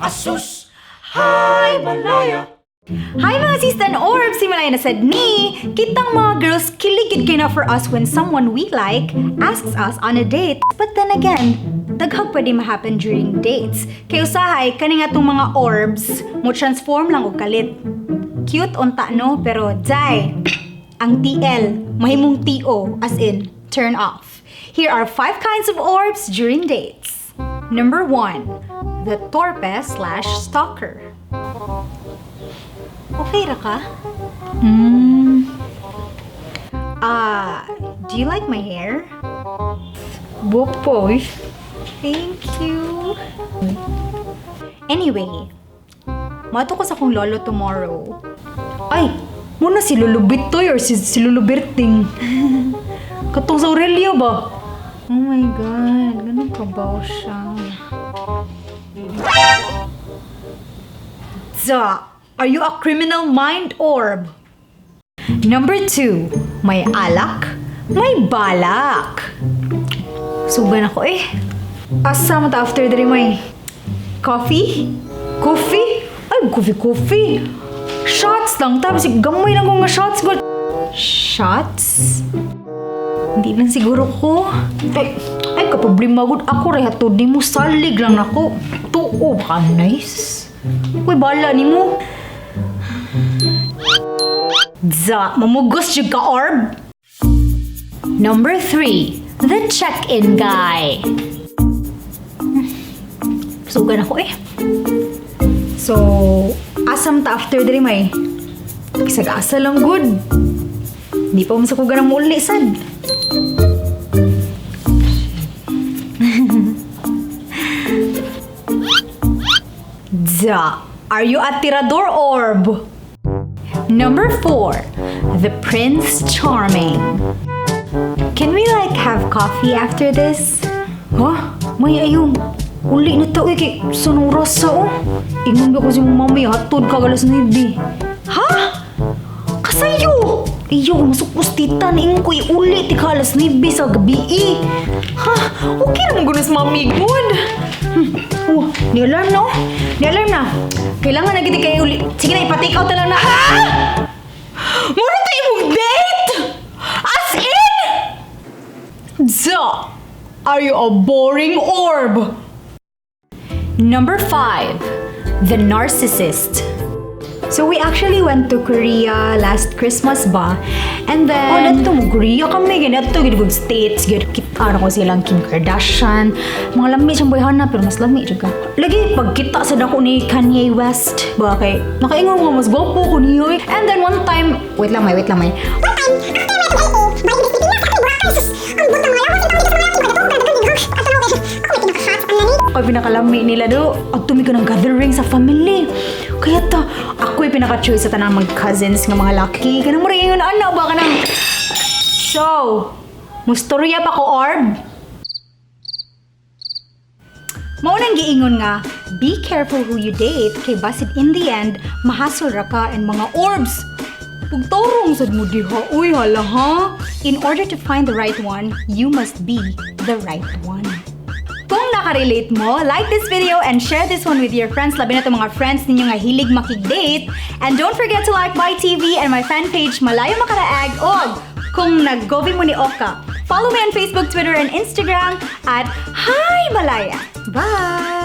Asus! Hi, Malaya! Hi mga sis and orbs! Si Malaya na sad ni! Kitang mga girls kiligid kayo na for us when someone we like asks us on a date. But then again, daghag pwede ma-happen during dates. Kaya usahay, kani nga tong mga orbs, mo transform lang og kalit. Cute unta no, pero jay, ang TL, mahimong TO, as in, turn off. Here are 5 kinds of orbs during dates. Number 1, the torpe/stalker. Okay ra ka? Do you like my hair? Bopoy. Thank you. Anyway, mato ko sa kong lolo tomorrow. Ay, muna si Lulubitoy or si Luluberting. Katong sa Aurelio ba? Oh my God, ganun ka ba siya? So, are you a criminal mind orb? Number 2, may alak, may balak. Sugan ako eh. Asa mo ta after diri may coffee? Coffee? Ay, coffee. Shots lang, tapos gamay lang ko nga shots ko. Shots? Hindi lang siguro ko. Ay kaproblema gud ako ray hatod nimo salig lang nako. Tuo ka nice. Uy bala nimo. Mamugos jud ka orb. Number 3, the check-in guy. Sugan ako eh. So, asam ta after diri may. Kisag-asa lang good. Di pa mo sa kuga ng muli sad. Are you a tirador orb? Number 4, the Prince Charming. Can we have coffee after this? Ha? May ayong. Uli na tao kay sunong rasa oh. Ingon ba ko si mamaya hatod ka galas na hindi. Ha? Kasayo! Iyo, masukos tita na ingon ko iuli ti kalas na ibi sa gabi eh. Ha? Okay lang gunos mami good. Oh, ni-alarm na oh. Ni-alarm na. Kailangan na giti kayo uli. Sige na, ipa-take out na lang na. Ha? Muna tayo mong date? As in? Are you a boring orb? Number 5, the narcissist. So we actually went to Korea last Christmas ba? And then... Oh, dito mo Korea kami. Ganito, good states. Kita ko silang Kim Kardashian. Mga lami siyang boyhana, pero mas lami juga. Lagi, pagkita sa dako ni Kanye West. Ba, kay nakaingon ko mas gwapo ko niyo eh. And then one time... Wait lang may. One time, Ako pinakalami nila do. At tumi ko ng gathering sa family. Kaya ta, ako pinaka-choice sa tanang mag-cousins nga mga laki. Kanang mo rin yung ano ba ka nang... So, mustorya pa ko orb? Maunang giingon nga, be careful who you date kay basit in the end, mahasol ra ka and mga orbs. Pagtarong sad mo diha, uy hala ha? In order to find the right one, you must be the right one. Kung nakarelate mo, like this video and share this one with your friends. Labi na itong mga friends ninyo nga hilig makig-date. And don't forget to like my TV and my fan page, Malayo Makaraag. O, kung nag-govi mo ni Oka, follow me on Facebook, Twitter, and Instagram at Hi Malaya. Bye!